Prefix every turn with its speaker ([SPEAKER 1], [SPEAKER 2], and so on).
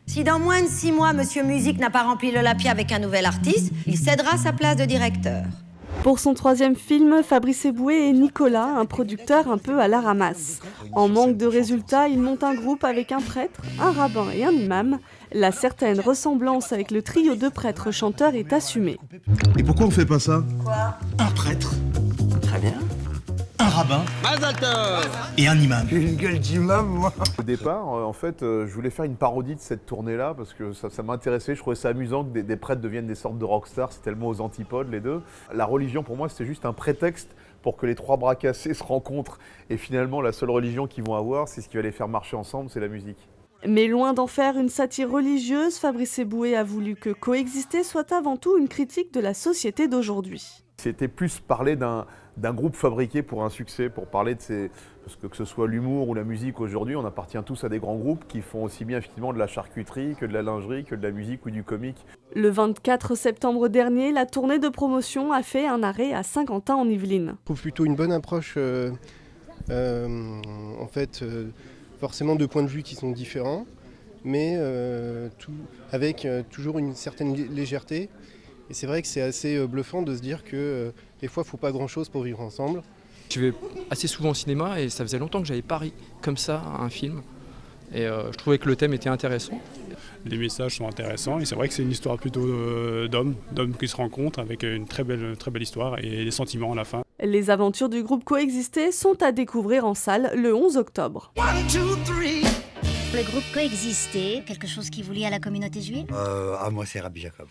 [SPEAKER 1] Si dans moins de 6 mois, Monsieur Musique n'a pas rempli l'Olympia avec un nouvel artiste, il cédera sa place de directeur.
[SPEAKER 2] Pour son troisième film, Fabrice Eboué et Nicolas, un producteur un peu à la ramasse. En manque de résultats, il monte un groupe avec un prêtre, un rabbin et un imam. La certaine ressemblance avec le trio de prêtres chanteurs est assumée.
[SPEAKER 3] Et pourquoi on fait pas ça?
[SPEAKER 1] Quoi?
[SPEAKER 3] Un prêtre,
[SPEAKER 4] Très bien.
[SPEAKER 3] un rabbin et un imam.
[SPEAKER 4] J'ai une gueule d'imam, moi.
[SPEAKER 5] Au départ, en fait, je voulais faire une parodie de cette tournée-là parce que ça m'intéressait. Je trouvais ça amusant que des prêtres deviennent des sortes de rockstars. C'est tellement aux antipodes, les deux. La religion, pour moi, c'était juste un prétexte pour que les trois bras cassés se rencontrent. Et finalement, la seule religion qu'ils vont avoir, c'est ce qui va les faire marcher ensemble, c'est la musique.
[SPEAKER 2] Mais loin d'en faire une satire religieuse, Fabrice Eboué a voulu que Coexister soit avant tout une critique de la société d'aujourd'hui.
[SPEAKER 5] C'était plus parler d'un groupe fabriqué pour un succès, pour parler de ces... Parce que ce soit l'humour ou la musique aujourd'hui, on appartient tous à des grands groupes qui font aussi bien effectivement de la charcuterie que de la lingerie, que de la musique ou du comique.
[SPEAKER 2] Le 24 septembre dernier, la tournée de promotion a fait un arrêt à Saint-Quentin-en-Yvelines.
[SPEAKER 6] Je trouve plutôt une bonne approche, forcément de points de vue qui sont différents, mais avec toujours une certaine légèreté. Et c'est vrai que c'est assez bluffant de se dire que des fois, il ne faut pas grand-chose pour vivre ensemble.
[SPEAKER 7] Je vais assez souvent au cinéma et ça faisait longtemps que j'avais pas ri comme ça à un film. Et je trouvais que le thème était intéressant.
[SPEAKER 8] Les messages sont intéressants et c'est vrai que c'est une histoire plutôt d'hommes qui se rencontrent avec une très belle histoire et des sentiments à la fin.
[SPEAKER 2] Les aventures du groupe Coexister sont à découvrir en salle le 11 octobre.
[SPEAKER 9] Le groupe Coexister, quelque chose qui vous lie à la communauté juive?
[SPEAKER 4] Moi, c'est Rabbi Jacob.